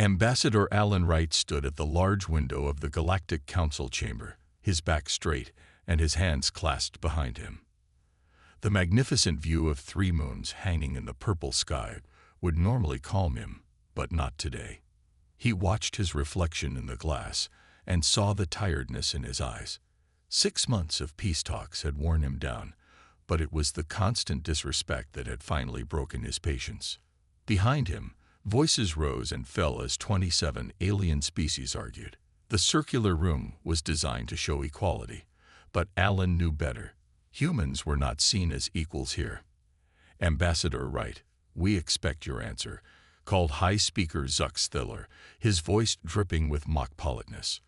Ambassador Alan Wright stood at the large window of the Galactic Council chamber, his back straight and his hands clasped behind him. The magnificent view of 3 moons hanging in the purple sky would normally calm him, but not today. He watched his reflection in the glass and saw the tiredness in his eyes. 6 months of peace talks had worn him down, but it was the constant disrespect that had finally broken his patience. Behind him, voices rose and fell as 27 alien species argued. The circular room was designed to show equality, but Alan knew better. Humans were not seen as equals here. Ambassador Wright, we expect your answer, called High Speaker Zuck Stiller, his voice dripping with mock politeness.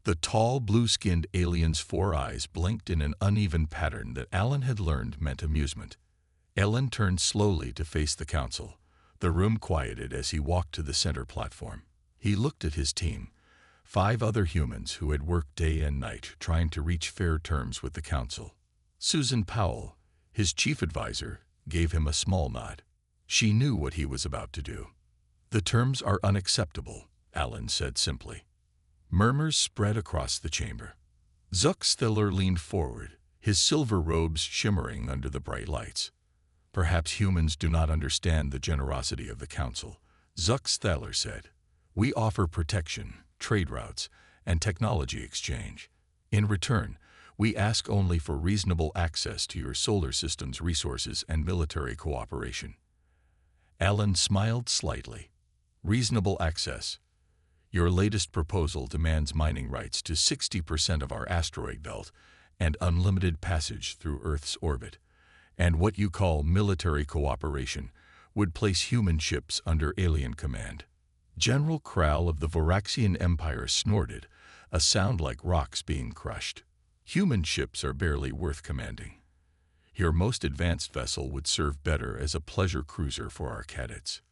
The tall, blue-skinned alien's 4 eyes blinked in an uneven pattern that Alan had learned meant amusement. Alan turned slowly to face the council. The room quieted as he walked to the center platform. He looked at his team, 5 other humans who had worked day and night trying to reach fair terms with the council. Susan Powell, his chief advisor, gave him a small nod. She knew what he was about to do. The terms are unacceptable, Alan said simply. Murmurs spread across the chamber. Zuck Stiller leaned forward, his silver robes shimmering under the bright lights. Perhaps humans do not understand the generosity of the council, Zuck Stiller said. We offer protection, trade routes, and technology exchange. In return, we ask only for reasonable access to your solar system's resources and military cooperation. Alan smiled slightly. Reasonable access. Your latest proposal demands mining rights to 60% of our asteroid belt and unlimited passage through Earth's orbit. And what you call military cooperation would place human ships under alien command. General Kral of the Voraxian Empire snorted, a sound like rocks being crushed. Human ships are barely worth commanding. Your most advanced vessel would serve better as a pleasure cruiser for our cadets.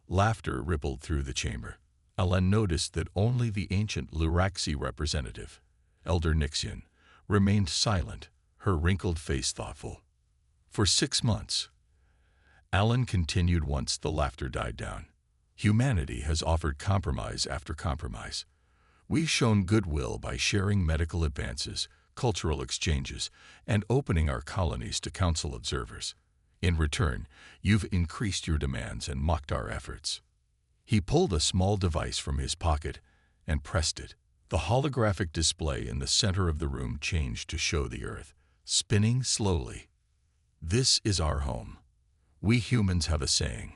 Laughter rippled through the chamber. Alan noticed that only the ancient Luraxi representative, Elder Nixian, remained silent, her wrinkled face thoughtful. For 6 months, Alan continued once the laughter died down. Humanity has offered compromise after compromise. We've shown goodwill by sharing medical advances, cultural exchanges, and opening our colonies to council observers. In return, you've increased your demands and mocked our efforts. He pulled a small device from his pocket and pressed it. The holographic display in the center of the room changed to show the Earth, spinning slowly. This is our home. We humans have a saying.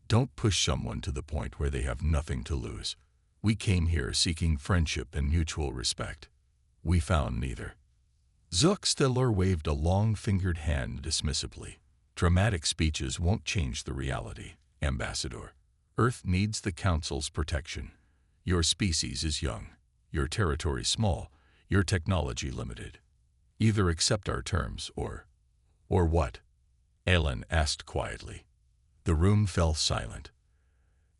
Don't push someone to the point where they have nothing to lose. We came here seeking friendship and mutual respect. We found neither. Zuck Stiller waved a long-fingered hand dismissively. Dramatic speeches won't change the reality, Ambassador. Earth needs the Council's protection. Your species is young, your territory small, your technology limited. Either accept our terms or what? Alan asked quietly. The room fell silent.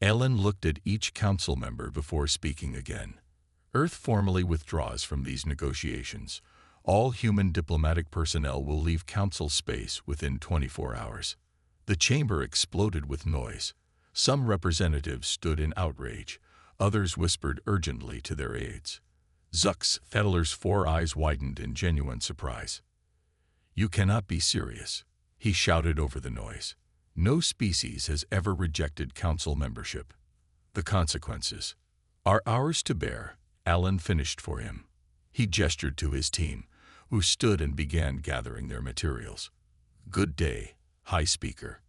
Alan looked at each council member before speaking again. Earth formally withdraws from these negotiations. All human diplomatic personnel will leave council space within 24 hours. The chamber exploded with noise. Some representatives stood in outrage. Others whispered urgently to their aides. Zuck Stiller's 4 eyes widened in genuine surprise. You cannot be serious, he shouted over the noise. No species has ever rejected council membership. The consequences are ours to bear, Alan finished for him. He gestured to his team, who stood and began gathering their materials. Good day, High Speaker.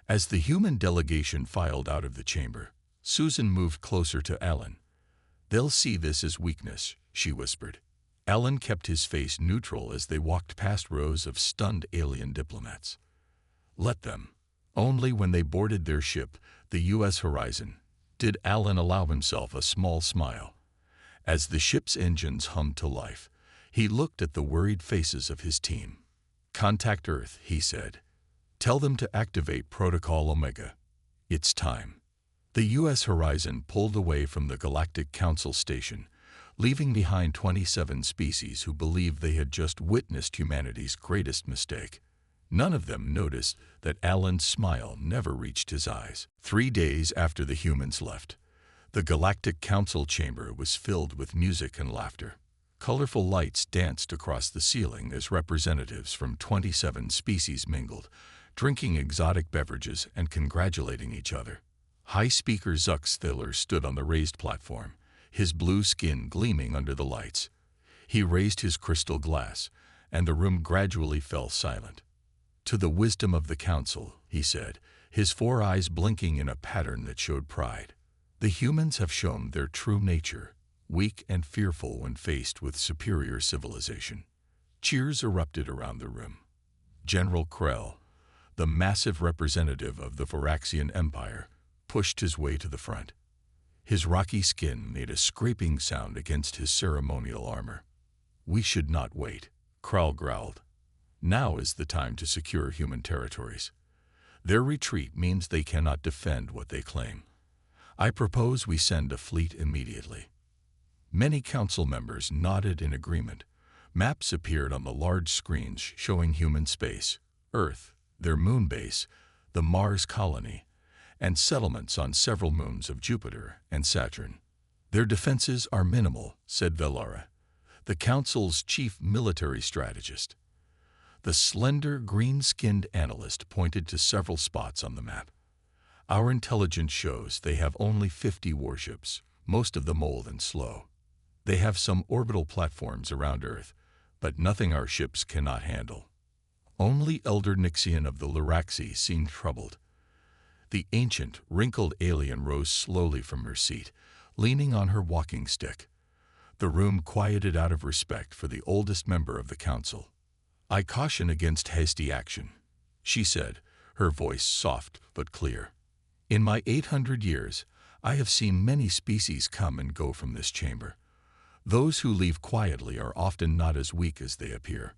As the human delegation filed out of the chamber, Susan moved closer to Alan. They'll see this as weakness, she whispered. Alan kept his face neutral as they walked past rows of stunned alien diplomats. Let them. Only when they boarded their ship, the U.S. Horizon, did Alan allow himself a small smile. As the ship's engines hummed to life, he looked at the worried faces of his team. Contact Earth, he said. Tell them to activate Protocol Omega. It's time. The U.S. Horizon pulled away from the Galactic Council station, leaving behind 27 species who believed they had just witnessed humanity's greatest mistake. None of them noticed that Alan's smile never reached his eyes. 3 days after the humans left, The Galactic Council chamber was filled with music and laughter. Colorful lights danced across the ceiling as representatives from 27 species mingled, drinking exotic beverages and congratulating each other. High Speaker Zuckstiller stood on the raised platform, his blue skin gleaming under the lights. He raised his crystal glass, and the room gradually fell silent. "To the wisdom of the council," he said, his 4 eyes blinking in a pattern that showed pride. "The humans have shown their true nature, weak and fearful when faced with superior civilization." Cheers erupted around the room. General Krell, the massive representative of the Varaxian Empire, pushed his way to the front. His rocky skin made a scraping sound against his ceremonial armor. "We should not wait," Krell growled. "Now is the time to secure human territories. Their retreat means they cannot defend what they claim. I propose we send a fleet immediately." Many council members nodded in agreement. Maps appeared on the large screens showing human space, Earth, their moon base, the Mars colony, and settlements on several moons of Jupiter and Saturn. "Their defenses are minimal," said Velara, the council's chief military strategist. The slender, green-skinned analyst pointed to several spots on the map. "Our intelligence shows they have only 50 warships, most of them old and slow. They have some orbital platforms around Earth, but nothing our ships cannot handle." Only Elder Nixian of the Luraxi seemed troubled. The ancient, wrinkled alien rose slowly from her seat, leaning on her walking stick. The room quieted out of respect for the oldest member of the council. "I caution against hasty action," she said, her voice soft but clear. "In my 800 years, I have seen many species come and go from this chamber. Those who leave quietly are often not as weak as they appear."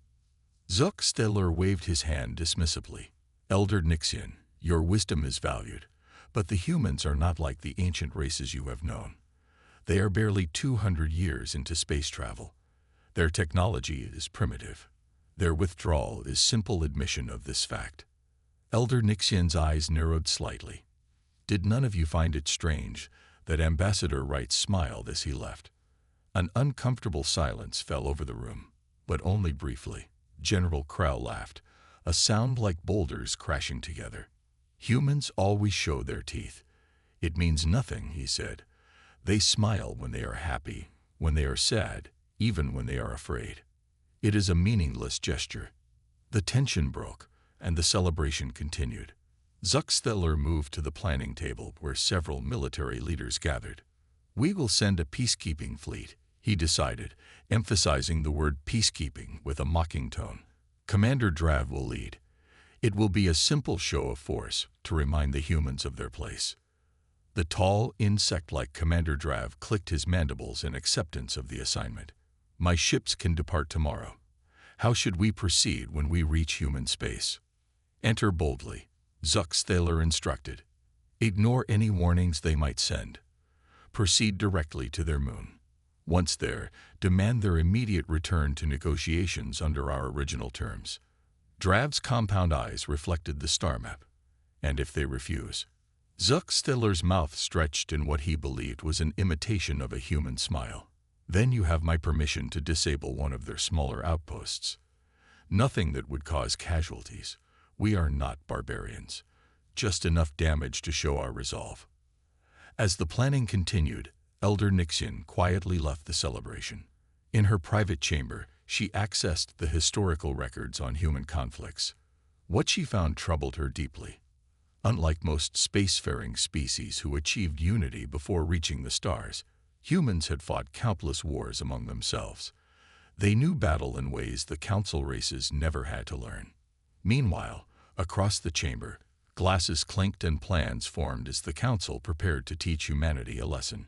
Zuckstiller waved his hand dismissively. "Elder Nixian, your wisdom is valued, but the humans are not like the ancient races you have known. They are barely 200 years into space travel. Their technology is primitive. Their withdrawal is simple admission of this fact." Elder Nixian's eyes narrowed slightly. "Did none of you find it strange that Ambassador Wright smiled as he left?" An uncomfortable silence fell over the room, but only briefly. General Krell laughed, a sound like boulders crashing together. "Humans always show their teeth. It means nothing," he said. "They smile when they are happy, when they are sad, even when they are afraid. It is a meaningless gesture." The tension broke, and the celebration continued. Zuckstiller moved to the planning table where several military leaders gathered. "We will send a peacekeeping fleet," he decided, emphasizing the word peacekeeping with a mocking tone. "Commander Drav will lead. It will be a simple show of force to remind the humans of their place." The tall, insect-like Commander Drav clicked his mandibles in acceptance of the assignment. "My ships can depart tomorrow. How should we proceed when we reach human space?" "Enter boldly," Zuckstiller instructed. "Ignore any warnings they might send. Proceed directly to their moon. Once there, demand their immediate return to negotiations under our original terms." Drav's compound eyes reflected the star map. "And if they refuse?" Zuckstiller's mouth stretched in what he believed was an imitation of a human smile. "Then you have my permission to disable one of their smaller outposts. Nothing that would cause casualties. We are not barbarians. Just enough damage to show our resolve." As the planning continued, Elder Nixian quietly left the celebration. In her private chamber, she accessed the historical records on human conflicts. What she found troubled her deeply. Unlike most spacefaring species who achieved unity before reaching the stars, humans had fought countless wars among themselves. They knew battle in ways the council races never had to learn. Meanwhile, across the chamber, glasses clinked and plans formed as the council prepared to teach humanity a lesson.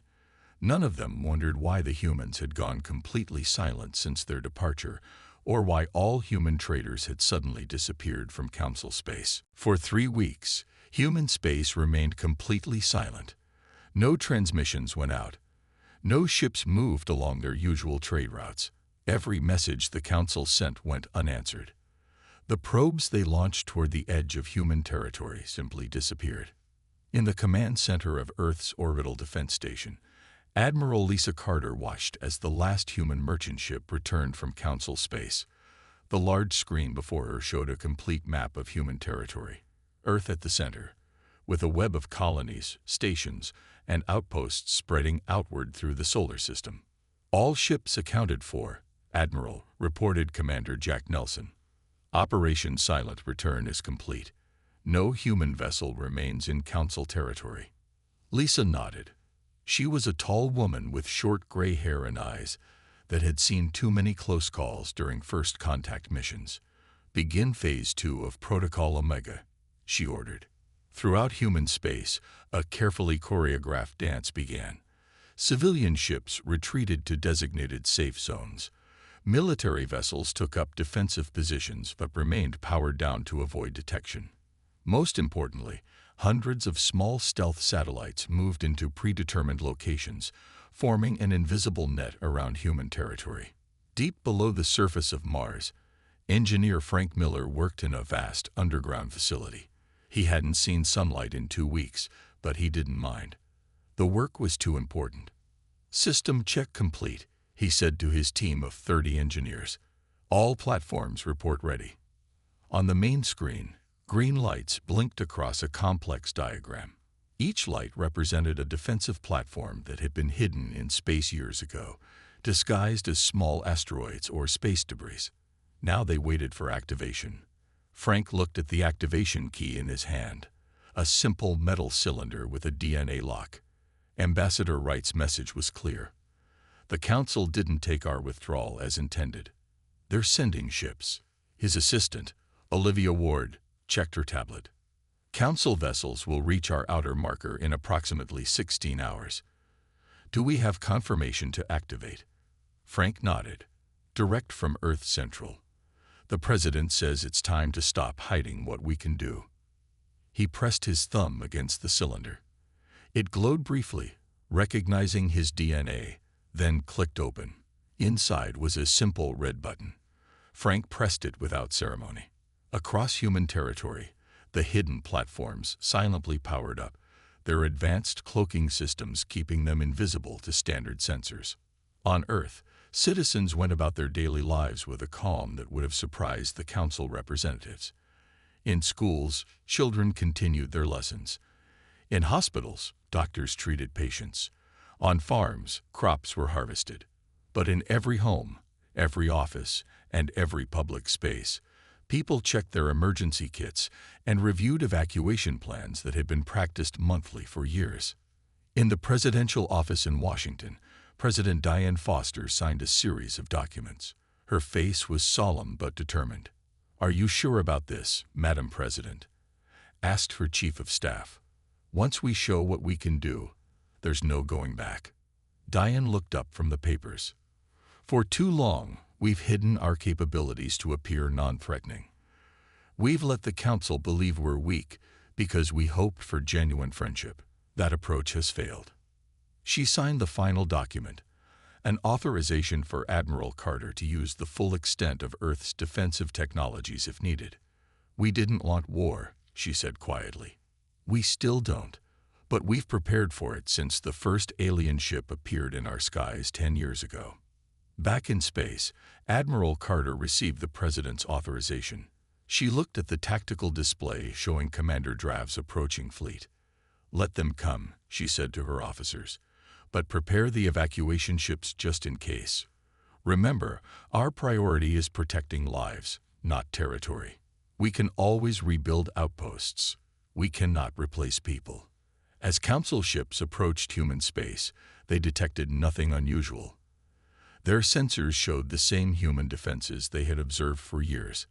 None of them wondered why the humans had gone completely silent since their departure, or why all human traders had suddenly disappeared from council space. For 3 weeks, human space remained completely silent. No transmissions went out. No ships moved along their usual trade routes. Every message the council sent went unanswered. The probes they launched toward the edge of human territory simply disappeared. In the command center of Earth's orbital defense station, Admiral Lisa Carter watched as the last human merchant ship returned from Council space. The large screen before her showed a complete map of human territory, Earth at the center, with a web of colonies, stations, and outposts spreading outward through the solar system. All ships accounted for, Admiral, reported Commander Jack Nelson. Operation Silent Return is complete. No human vessel remains in Council territory. Lisa nodded. She was a tall woman with short gray hair and eyes that had seen too many close calls during first contact missions. Begin Phase 2 of Protocol Omega, she ordered. Throughout human space, a carefully choreographed dance began. Civilian ships retreated to designated safe zones. Military vessels took up defensive positions but remained powered down to avoid detection. Most importantly, hundreds of small stealth satellites moved into predetermined locations, forming an invisible net around human territory. Deep below the surface of Mars, engineer Frank Miller worked in a vast underground facility. He hadn't seen sunlight in 2 weeks, but he didn't mind. The work was too important. System check complete, he said to his team of 30 engineers. All platforms report ready. On the main screen, green lights blinked across a complex diagram. Each light represented a defensive platform that had been hidden in space years ago, disguised as small asteroids or space debris. Now they waited for activation. Frank looked at the activation key in his hand, a simple metal cylinder with a DNA lock. Ambassador Wright's message was clear. The Council didn't take our withdrawal as intended. They're sending ships. His assistant, Olivia Ward, checked her tablet. Council vessels will reach our outer marker in approximately 16 hours. Do we have confirmation to activate? Frank nodded. Direct from Earth Central. The President says it's time to stop hiding what we can do. He pressed his thumb against the cylinder. It glowed briefly, recognizing his DNA, then clicked open. Inside was a simple red button. Frank pressed it without ceremony. Across human territory, the hidden platforms silently powered up, their advanced cloaking systems keeping them invisible to standard sensors. On Earth, citizens went about their daily lives with a calm that would have surprised the Council representatives. In schools, children continued their lessons. In hospitals, doctors treated patients. On farms, crops were harvested. But in every home, every office, and every public space, people checked their emergency kits and reviewed evacuation plans that had been practiced monthly for years. In the presidential office in Washington, President Diane Foster signed a series of documents. Her face was solemn but determined. "Are you sure about this, Madam President?" asked her Chief of Staff. "Once we show what we can do, there's no going back." Diane looked up from the papers. "For too long, we've hidden our capabilities to appear non-threatening. We've let the Council believe we're weak because we hoped for genuine friendship. That approach has failed." She signed the final document, an authorization for Admiral Carter to use the full extent of Earth's defensive technologies if needed. "We didn't want war," she said quietly. "We still don't, but we've prepared for it since the first alien ship appeared in our skies 10 years ago." Back in space, Admiral Carter received the President's authorization. She looked at the tactical display showing Commander Drav's approaching fleet. "Let them come," she said to her officers, "but prepare the evacuation ships just in case. Remember, our priority is protecting lives, not territory. We can always rebuild outposts. We cannot replace people." As Council ships approached human space, they detected nothing unusual. Their sensors showed the same human defenses they had observed for years.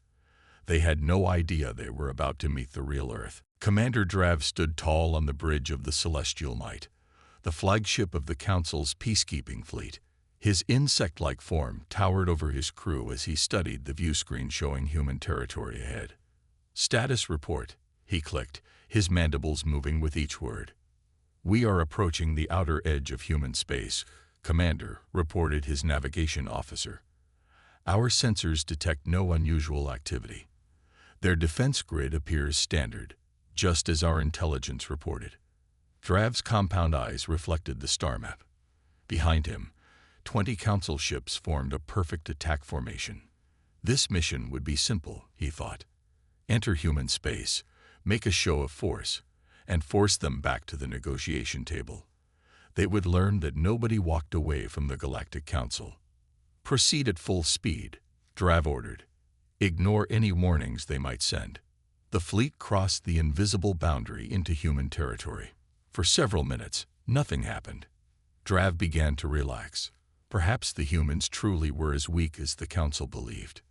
They had no idea they were about to meet the real Earth. Commander Drav stood tall on the bridge of the Celestial Might, the flagship of the Council's peacekeeping fleet. His insect-like form towered over his crew as he studied the view screen showing human territory ahead. "Status report," he clicked, his mandibles moving with each word. "We are approaching the outer edge of human space," Commander, reported his navigation officer. "Our sensors detect no unusual activity. Their defense grid appears standard, just as our intelligence reported. Drav's compound eyes reflected the star map. Behind him, 20 council ships formed a perfect attack formation. This mission would be simple, he thought. Enter human space, make a show of force, and force them back to the negotiation table. They would learn that nobody walked away from the Galactic Council. Proceed at full speed, Drav ordered. Ignore any warnings they might send. The fleet crossed the invisible boundary into human territory. For several minutes, nothing happened. Drav began to relax. Perhaps the humans truly were as weak as the Council believed.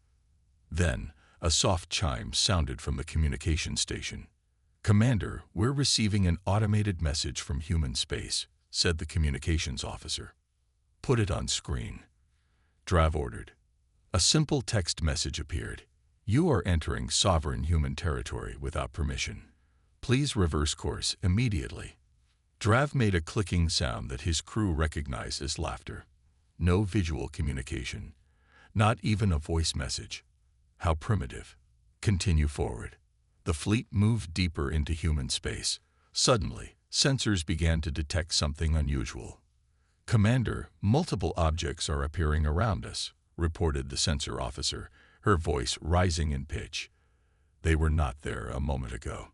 Then, a soft chime sounded from the communication station. "Commander, we're receiving an automated message from human space," said the communications officer. "Put it on screen," Drav ordered. A simple text message appeared. "You are entering sovereign human territory without permission. Please reverse course immediately." Drav made a clicking sound that his crew recognized as laughter. No visual communication. Not even a voice message. How primitive. Continue forward. The fleet moved deeper into human space. Suddenly, sensors began to detect something unusual. "Commander, multiple objects are appearing around us," reported the sensor officer, her voice rising in pitch. They were not there a moment ago.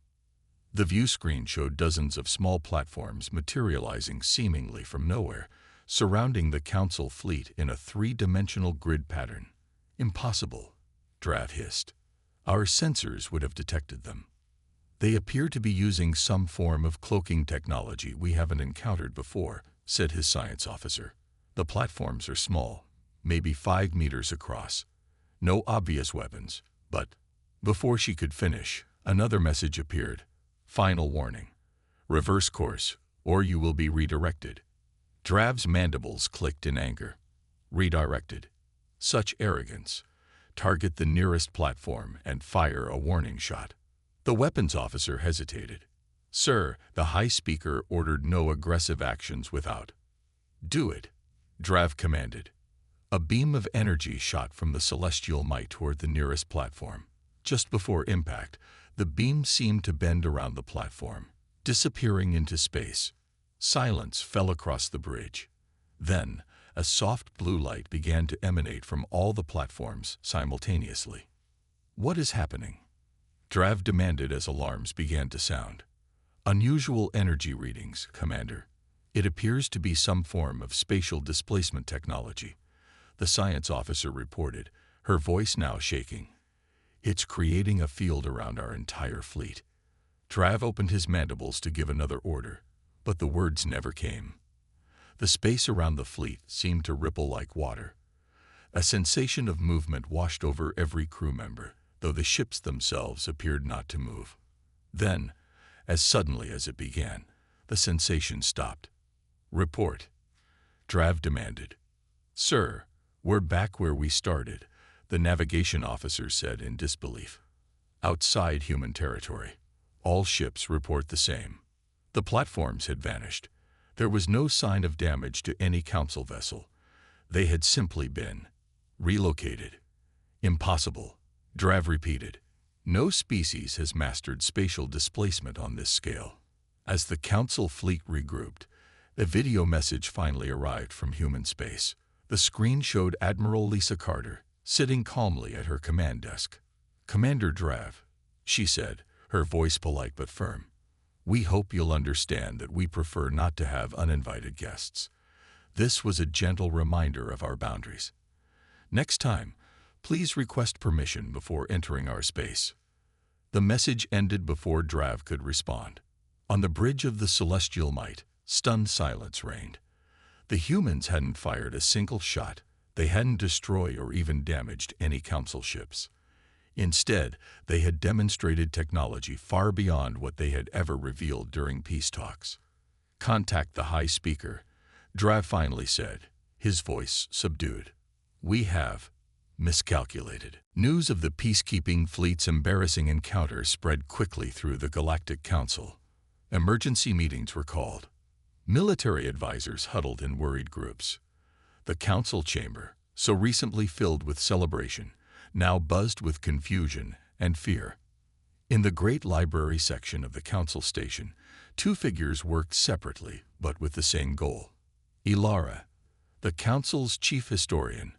The view screen showed dozens of small platforms materializing seemingly from nowhere, surrounding the Council fleet in a three-dimensional grid pattern. "Impossible," Drav hissed. "Our sensors would have detected them. They appear to be using some form of cloaking technology we haven't encountered before," said his science officer. "The platforms are small, maybe 5 meters across. No obvious weapons, but..." Before she could finish, another message appeared. "Final warning. Reverse course, or you will be redirected." Drav's mandibles clicked in anger. Redirected. Such arrogance. Target the nearest platform and fire a warning shot. The weapons officer hesitated. "Sir, the High Speaker ordered no aggressive actions without." "Do it," Drav commanded. A beam of energy shot from the celestial might toward the nearest platform. Just before impact, the beam seemed to bend around the platform, disappearing into space. Silence fell across the bridge. Then, a soft blue light began to emanate from all the platforms simultaneously. "What is happening?" Drav demanded as alarms began to sound. "Unusual energy readings, Commander. It appears to be some form of spatial displacement technology," the science officer reported, her voice now shaking. "It's creating a field around our entire fleet." Drav opened his mandibles to give another order, but the words never came. The space around the fleet seemed to ripple like water. A sensation of movement washed over every crew member, though the ships themselves appeared not to move. Then, as suddenly as it began, the sensation stopped. "Report," Drav demanded. "Sir, we're back where we started," the navigation officer said in disbelief. "Outside human territory. All ships report the same." The platforms had vanished. There was no sign of damage to any council vessel. They had simply been relocated. "Impossible," Drav repeated. "No species has mastered spatial displacement on this scale." As the council fleet regrouped, a video message finally arrived from human space. The screen showed Admiral Lisa Carter sitting calmly at her command desk. "Commander Drav," she said, her voice polite but firm. "We hope you'll understand that we prefer not to have uninvited guests. This was a gentle reminder of our boundaries. Next time, please request permission before entering our space." The message ended before Drav could respond. On the bridge of the Celestial Might, stunned silence reigned. The humans hadn't fired a single shot. They hadn't destroyed or even damaged any council ships. Instead, they had demonstrated technology far beyond what they had ever revealed during peace talks. "Contact the High Speaker," Drav finally said, his voice subdued. "We have miscalculated." News of the peacekeeping fleet's embarrassing encounter spread quickly through the Galactic Council. Emergency meetings were called. Military advisors huddled in worried groups. The council chamber, so recently filled with celebration, now buzzed with confusion and fear. In the great library section of the council station, Two figures worked separately, but with the same goal. Ilara, the Council's chief historian,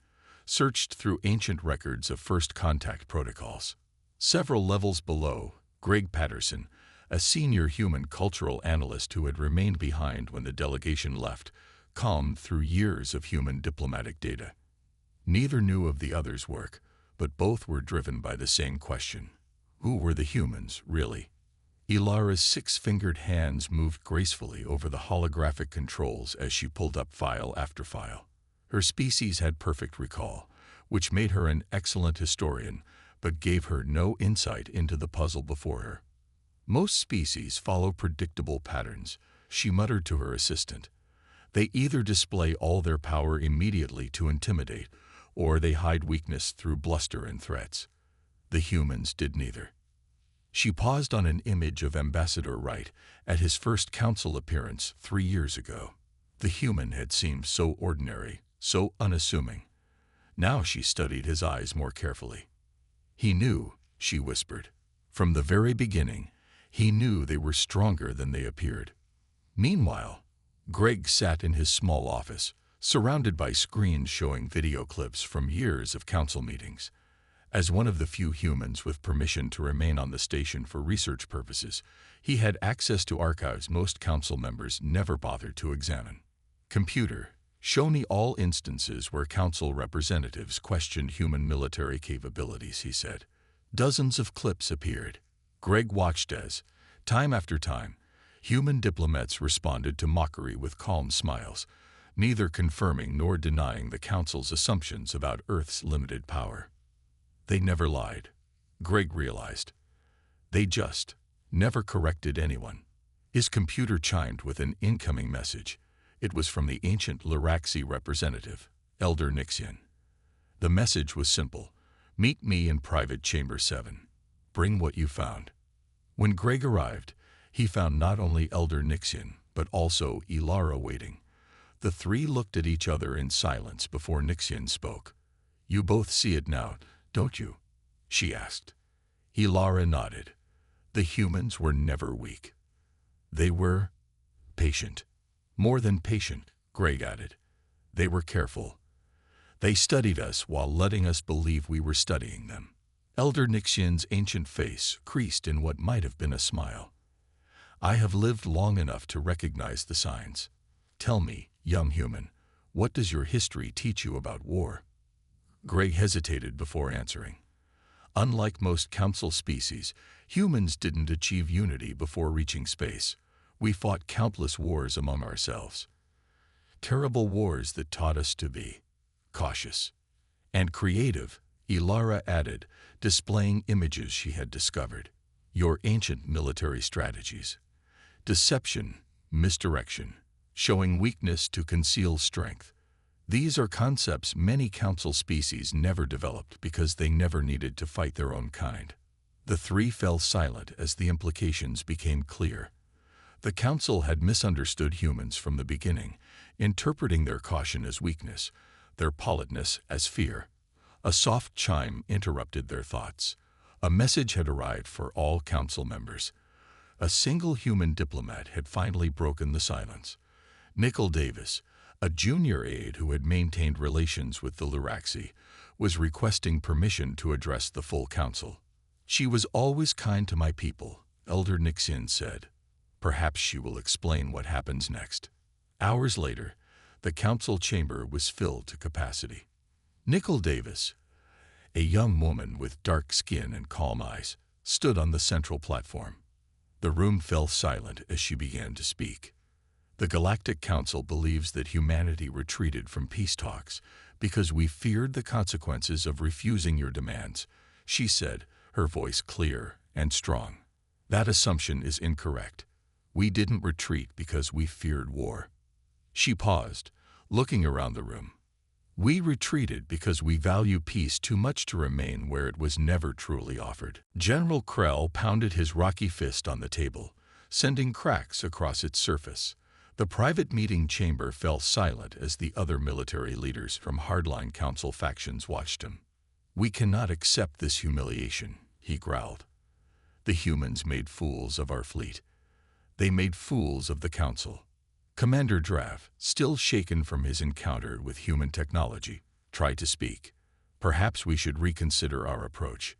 searched through ancient records of first contact protocols. Several levels below, Greg Patterson, a senior human cultural analyst who had remained behind when the delegation left, combed through years of human diplomatic data. Neither knew of the other's work, but both were driven by the same question. Who were the humans, really? Ilara's six-fingered hands moved gracefully over the holographic controls as she pulled up file after file. Her species had perfect recall, which made her an excellent historian, but gave her no insight into the puzzle before her. Most species follow predictable patterns, she muttered to her assistant. They either display all their power immediately to intimidate, or they hide weakness through bluster and threats. The humans did neither. She paused on an image of Ambassador Wright at his first council appearance 3 years ago. The human had seemed so ordinary, so unassuming. Now she studied his eyes more carefully. He knew, she whispered. From the very beginning, he knew they were stronger than they appeared. Meanwhile, Greg sat in his small office, surrounded by screens showing video clips from years of council meetings. As one of the few humans with permission to remain on the station for research purposes, he had access to archives most council members never bothered to examine. Computer, show me all instances where council representatives questioned human military capabilities, he said. Dozens of clips appeared. Greg watched as, time after time, human diplomats responded to mockery with calm smiles, neither confirming nor denying the council's assumptions about Earth's limited power. They never lied, Greg realized. They just never corrected anyone. His computer chimed with an incoming message. It was from the ancient Luraxi representative, Elder Nixian. The message was simple. Meet me in private chamber 7. Bring what you found. When Greg arrived, he found not only Elder Nixian, but also Ilara waiting. The three looked at each other in silence before Nixian spoke. You both see it now, don't you? She asked. Ilara nodded. The humans were never weak. They were patient. More than patient, Greg added. They were careful. They studied us while letting us believe we were studying them. Elder Nixian's ancient face creased in what might have been a smile. I have lived long enough to recognize the signs. Tell me, young human, what does your history teach you about war? Greg hesitated before answering. Unlike most council species, humans didn't achieve unity before reaching space. We fought countless wars among ourselves. Terrible wars that taught us to be cautious and creative, Ilara added, displaying images she had discovered. Your ancient military strategies. Deception, misdirection, showing weakness to conceal strength. These are concepts many council species never developed because they never needed to fight their own kind. The three fell silent as the implications became clear. The council had misunderstood humans from the beginning, interpreting their caution as weakness, their politeness as fear. A soft chime interrupted their thoughts. A message had arrived for all council members. A single human diplomat had finally broken the silence. Nickel Davis, a junior aide who had maintained relations with the Luraxi, was requesting permission to address the full council. She was always kind to my people, Elder Nixian said. Perhaps she will explain what happens next. Hours later, the council chamber was filled to capacity. Nickel Davis, a young woman with dark skin and calm eyes, stood on the central platform. The room fell silent as she began to speak. The Galactic Council believes that humanity retreated from peace talks because we feared the consequences of refusing your demands, she said, her voice clear and strong. That assumption is incorrect. We didn't retreat because we feared war. She paused, looking around the room. We retreated because we value peace too much to remain where it was never truly offered. General Krell pounded his rocky fist on the table, sending cracks across its surface. The private meeting chamber fell silent as the other military leaders from hardline council factions watched him. We cannot accept this humiliation, he growled. The humans made fools of our fleet. They made fools of the Council. Commander Drav, still shaken from his encounter with human technology, tried to speak. Perhaps we should reconsider our approach.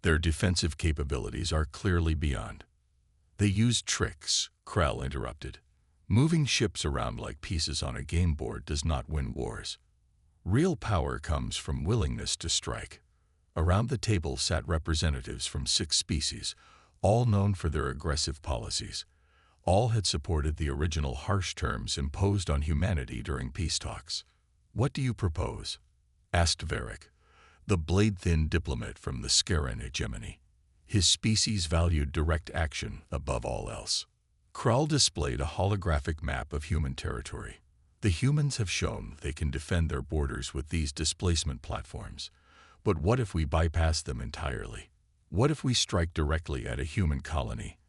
Their defensive capabilities are clearly beyond. They used tricks, Krell interrupted. Moving ships around like pieces on a game board does not win wars. Real power comes from willingness to strike. Around the table sat representatives from 6 species, all known for their aggressive policies. All had supported the original harsh terms imposed on humanity during peace talks. "What do you propose?" asked Varric, the blade-thin diplomat from the Scaran hegemony. His species valued direct action above all else. Krall displayed a holographic map of human territory. The humans have shown they can defend their borders with these displacement platforms. But what if we bypass them entirely? What if we strike directly at a human colony?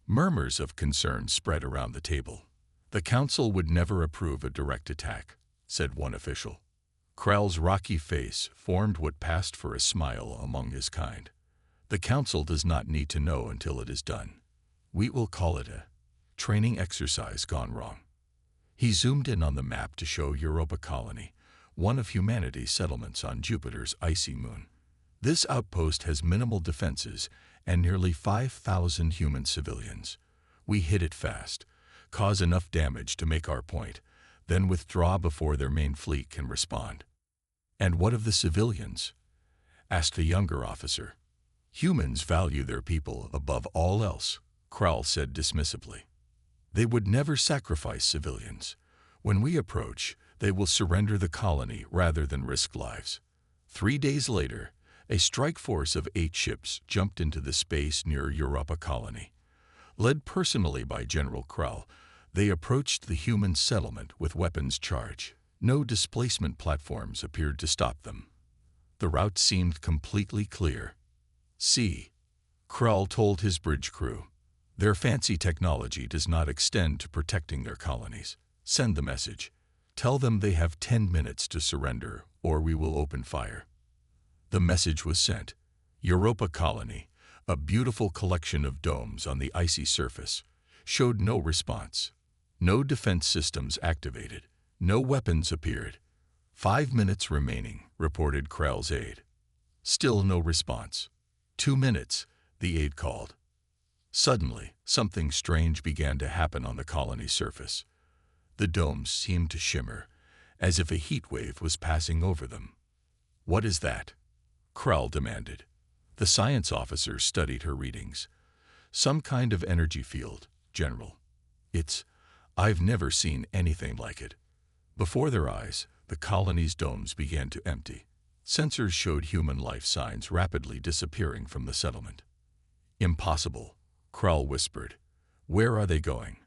Murmurs of concern spread around the table. "The Council would never approve a direct attack," said one official. Krell's rocky face formed what passed for a smile among his kind. "The Council does not need to know until it is done. We will call it a training exercise gone wrong." He zoomed in on the map to show Europa Colony, one of humanity's settlements on Jupiter's icy moon. This outpost has minimal defenses and nearly 5,000 human civilians. We hit it fast, cause enough damage to make our point, then withdraw before their main fleet can respond. "And what of the civilians?" asked a younger officer. "Humans value their people above all else," Krall said dismissively. "They would never sacrifice civilians. When we approach, they will surrender the colony rather than risk lives." 3 days later, a strike force of 8 ships jumped into the space near Europa Colony. Led personally by General Krall, they approached the human settlement with weapons charged. No displacement platforms appeared to stop them. The route seemed completely clear. "See," Krall told his bridge crew. "Their fancy technology does not extend to protecting their colonies. Send the message. Tell them they have 10 minutes to surrender, or we will open fire." The message was sent. Europa Colony, a beautiful collection of domes on the icy surface, showed no response. No defense systems activated. No weapons appeared. 5 minutes remaining, reported Krell's aide. Still no response. 2 minutes, the aide called. Suddenly, something strange began to happen on the colony's surface. The domes seemed to shimmer, as if a heat wave was passing over them. "What is that?" Krell demanded. The science officer studied her readings. "Some kind of energy field, General. I've never seen anything like it." Before their eyes, the colony's domes began to empty. Sensors showed human life signs rapidly disappearing from the settlement. "Impossible," Krell whispered. "Where are they going?"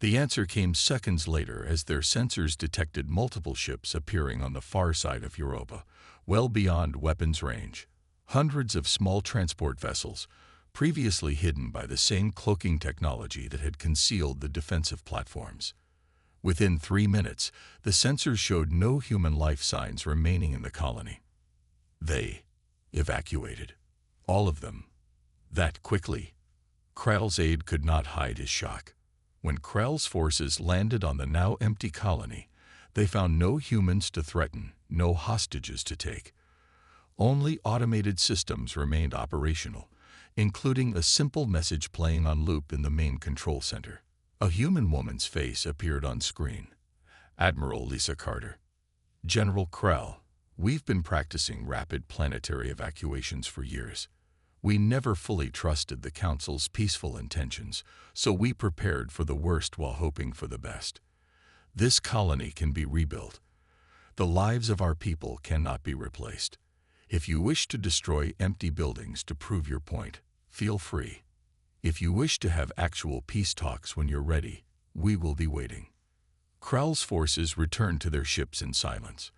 The answer came seconds later as their sensors detected multiple ships appearing on the far side of Europa, well beyond weapons range. Hundreds of small transport vessels, previously hidden by the same cloaking technology that had concealed the defensive platforms. Within 3 minutes, the sensors showed no human life signs remaining in the colony. They evacuated. All of them. That quickly. Krell's aide could not hide his shock. When Krell's forces landed on the now empty colony, they found no humans to threaten, no hostages to take. Only automated systems remained operational, including a simple message playing on loop in the main control center. A human woman's face appeared on screen. "Admiral Lisa Carter." "General Krell, we've been practicing rapid planetary evacuations for years. We never fully trusted the Council's peaceful intentions, so we prepared for the worst while hoping for the best. This colony can be rebuilt. The lives of our people cannot be replaced. If you wish to destroy empty buildings to prove your point, feel free. If you wish to have actual peace talks when you're ready, we will be waiting." Krell's forces returned to their ships in silence.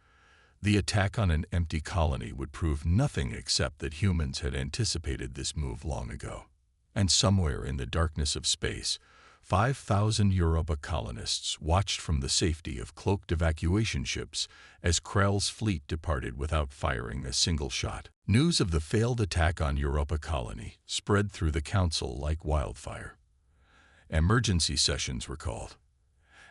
The attack on an empty colony would prove nothing except that humans had anticipated this move long ago. And somewhere in the darkness of space, 5,000 Europa colonists watched from the safety of cloaked evacuation ships as Krell's fleet departed without firing a single shot. News of the failed attack on Europa Colony spread through the Council like wildfire. Emergency sessions were called.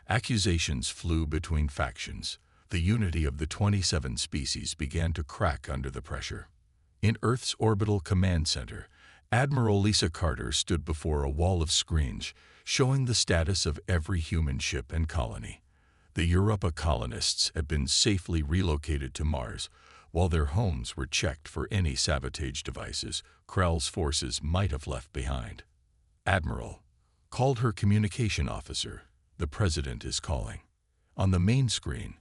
Accusations flew between factions. The unity of the 27 species began to crack under the pressure. In Earth's orbital command center, Admiral Lisa Carter stood before a wall of screens showing the status of every human ship and colony. The Europa colonists had been safely relocated to Mars, while their homes were checked for any sabotage devices Krell's forces might have left behind. Admiral called her communication officer. The president is calling. On the main screen,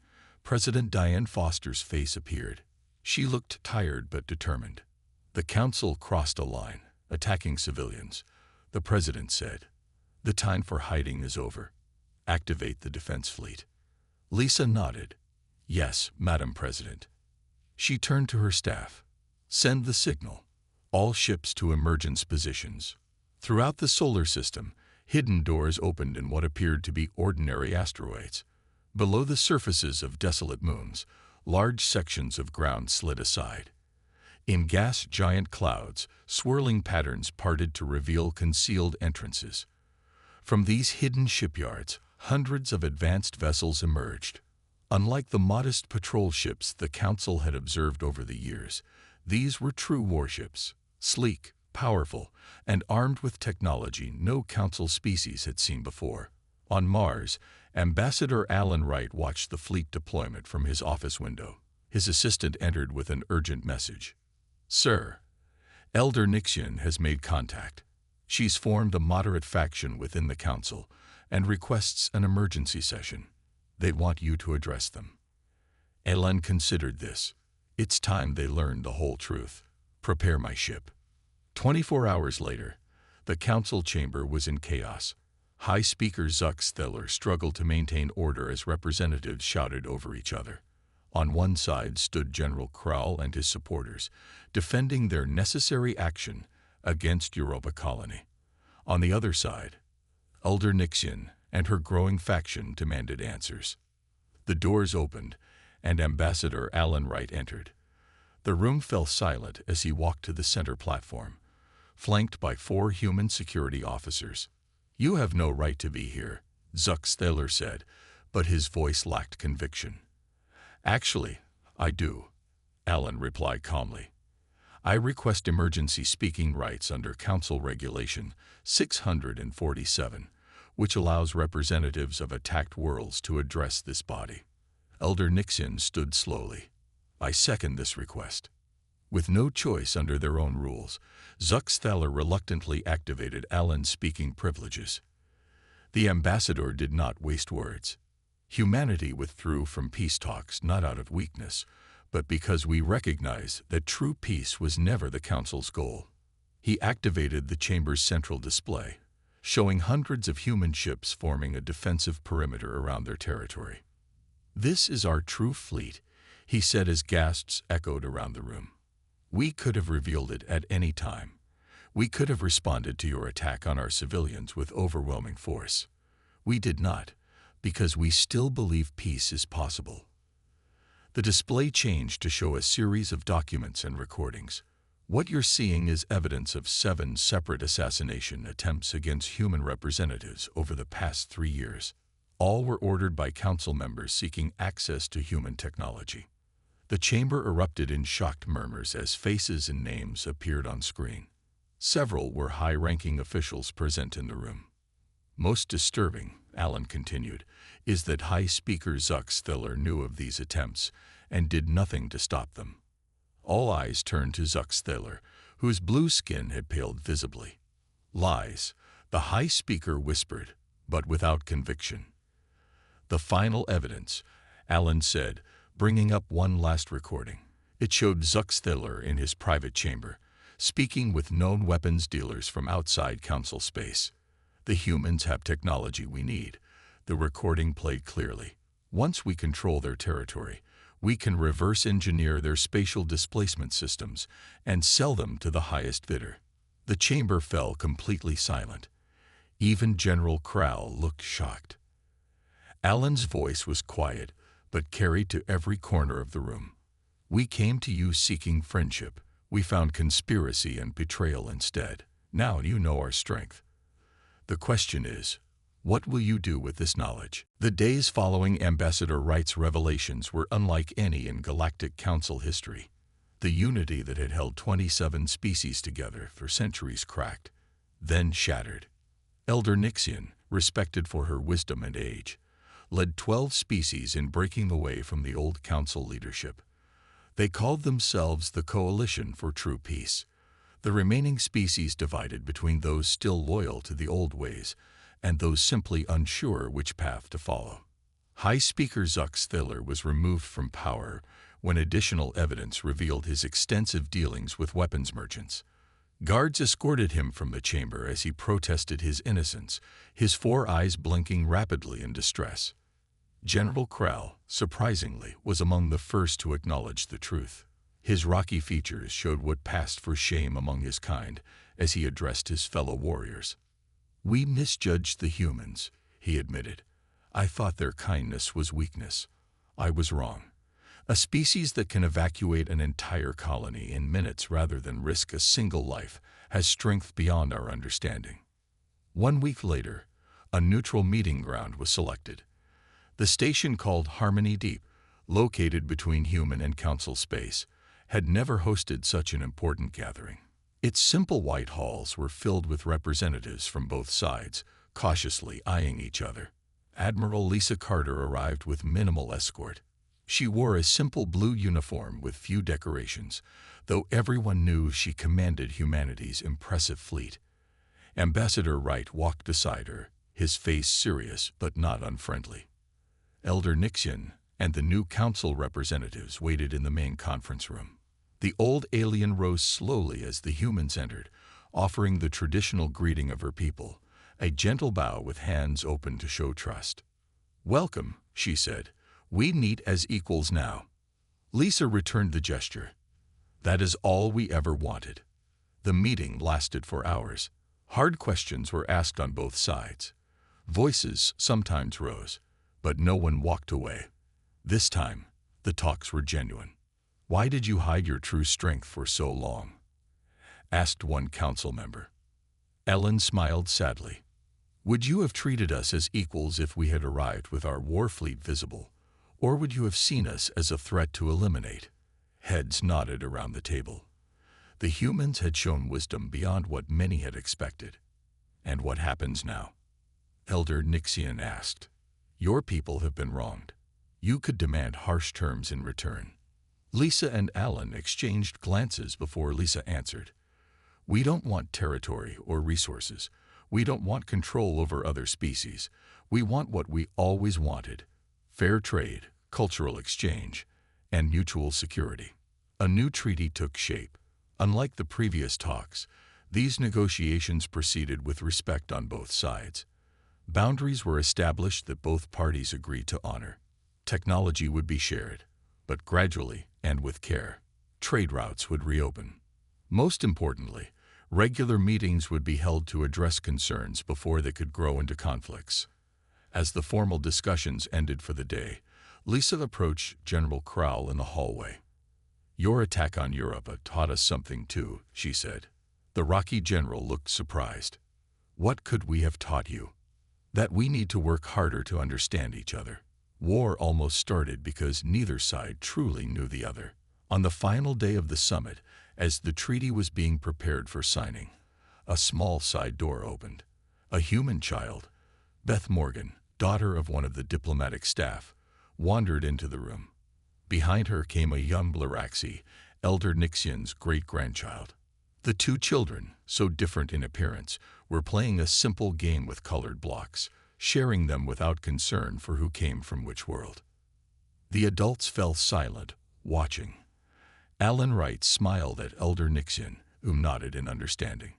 President Diane Foster's face appeared. She looked tired but determined. The council crossed a line, attacking civilians. The president said, "The time for hiding is over. Activate the defense fleet." Lisa nodded. "Yes, Madam President." She turned to her staff. "Send the signal. All ships to emergence positions." Throughout the solar system, hidden doors opened in what appeared to be ordinary asteroids. Below the surfaces of desolate moons, large sections of ground slid aside. In gas giant clouds, swirling patterns parted to reveal concealed entrances. From these hidden shipyards, hundreds of advanced vessels emerged. Unlike the modest patrol ships the Council had observed over the years, these were true warships, sleek, powerful, and armed with technology no Council species had seen before. On Mars, Ambassador Alan Wright watched the fleet deployment from his office window. His assistant entered with an urgent message. "Sir, Elder Nixian has made contact. She's formed a moderate faction within the Council and requests an emergency session. They want you to address them." Alan considered this. It's time they learned the whole truth. Prepare my ship. 24 hours later, the council chamber was in chaos. High Speaker Zuck Steller struggled to maintain order as representatives shouted over each other. On one side stood General Krell and his supporters, defending their necessary action against Europa Colony. On the other side, Elder Nixian and her growing faction demanded answers. The doors opened, and Ambassador Alan Wright entered. The room fell silent as he walked to the center platform, flanked by 4 human security officers. "You have no right to be here," Zuck Steller said, but his voice lacked conviction. "Actually, I do," Alan replied calmly. "I request emergency speaking rights under Council Regulation 647, which allows representatives of attacked worlds to address this body." Elder Nixian stood slowly. "I second this request." With no choice under their own rules, Zuck Steller reluctantly activated Alan's speaking privileges. The ambassador did not waste words. "Humanity withdrew from peace talks not out of weakness, but because we recognize that true peace was never the Council's goal." He activated the chamber's central display, showing hundreds of human ships forming a defensive perimeter around their territory. "This is our true fleet," he said as gasps echoed around the room. "We could have revealed it at any time. We could have responded to your attack on our civilians with overwhelming force. We did not, because we still believe peace is possible." The display changed to show a series of documents and recordings. "What you're seeing is evidence of 7 separate assassination attempts against human representatives over the past 3 years. All were ordered by council members seeking access to human technology." The chamber erupted in shocked murmurs as faces and names appeared on screen. Several were high-ranking officials present in the room. "Most disturbing," Alan continued, "is that High Speaker Zuck Steller knew of these attempts and did nothing to stop them." All eyes turned to Zuck Steller, whose blue skin had paled visibly. "Lies," the High Speaker whispered, but without conviction. "The final evidence," Alan said, bringing up one last recording. It showed Zuck Steller in his private chamber, speaking with known weapons dealers from outside council space. "The humans have technology we need," the recording played clearly. "Once we control their territory, we can reverse engineer their spatial displacement systems and sell them to the highest bidder." The chamber fell completely silent. Even General Krell looked shocked. Alan's voice was quiet, but carried to every corner of the room. "We came to you seeking friendship. We found conspiracy and betrayal instead. Now you know our strength." The question is, what will you do with this knowledge? The days following Ambassador Wright's revelations were unlike any in Galactic Council history. The unity that had held 27 species together for centuries cracked, then shattered. Elder Nixian, respected for her wisdom and age, led 12 species in breaking away from the old council leadership. They called themselves the Coalition for True Peace. The remaining species divided between those still loyal to the old ways and those simply unsure which path to follow. High Speaker Zux Thiller was removed from power when additional evidence revealed his extensive dealings with weapons merchants. Guards escorted him from the chamber as he protested his innocence, his 4 eyes blinking rapidly in distress. General Krell, surprisingly, was among the first to acknowledge the truth. His rocky features showed what passed for shame among his kind as he addressed his fellow warriors. "We misjudged the humans," he admitted. "I thought their kindness was weakness. I was wrong. A species that can evacuate an entire colony in minutes rather than risk a single life has strength beyond our understanding." 1 week later, a neutral meeting ground was selected. The station called Harmony Deep, located between human and council space, had never hosted such an important gathering. Its simple white halls were filled with representatives from both sides, cautiously eyeing each other. Admiral Lisa Carter arrived with minimal escort. She wore a simple blue uniform with few decorations, though everyone knew she commanded humanity's impressive fleet. Ambassador Wright walked beside her, his face serious but not unfriendly. Elder Nixian and the new council representatives waited in the main conference room. The old alien rose slowly as the humans entered, offering the traditional greeting of her people, a gentle bow with hands open to show trust. "Welcome," she said. "We meet as equals now." Lisa returned the gesture. "That is all we ever wanted." The meeting lasted for hours. Hard questions were asked on both sides. Voices sometimes rose, but no one walked away. This time, the talks were genuine. "Why did you hide your true strength for so long?" asked one council member. Ellen smiled sadly. "Would you have treated us as equals if we had arrived with our war fleet visible, or would you have seen us as a threat to eliminate?" Heads nodded around the table. The humans had shown wisdom beyond what many had expected. "And what happens now?" Elder Nixian asked. "Your people have been wronged. You could demand harsh terms in return." Lisa and Alan exchanged glances before Lisa answered. "We don't want territory or resources. We don't want control over other species. We want what we always wanted: fair trade, cultural exchange, and mutual security." A new treaty took shape. Unlike the previous talks, these negotiations proceeded with respect on both sides. Boundaries were established that both parties agreed to honor. Technology would be shared, but gradually and with care. Trade routes would reopen. Most importantly, regular meetings would be held to address concerns before they could grow into conflicts. As the formal discussions ended for the day, Lisa approached General Krell in the hallway. "Your attack on Europa taught us something too," she said. The rocky general looked surprised. "What could we have taught you?" "That we need to work harder to understand each other." War almost started because neither side truly knew the other. On the final day of the summit, as the treaty was being prepared for signing, a small side door opened. A human child, Beth Morgan, daughter of one of the diplomatic staff, wandered into the room. Behind her came a young Blaraxi, Elder Nixian's great-grandchild. The two children, so different in appearance, were playing a simple game with colored blocks, sharing them without concern for who came from which world. The adults fell silent, watching. Alan Wright smiled at Elder Nixian, who nodded in understanding.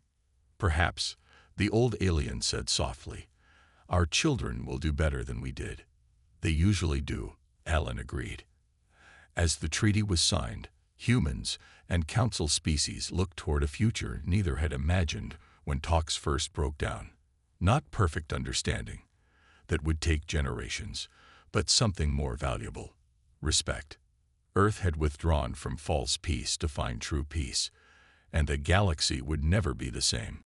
"Perhaps," the old alien said softly, "our children will do better than we did." "They usually do," Alan agreed. As the treaty was signed, humans and council species looked toward a future neither had imagined when talks first broke down. Not perfect understanding, that would take generations, but something more valuable: respect. Earth had withdrawn from false peace to find true peace, and the galaxy would never be the same.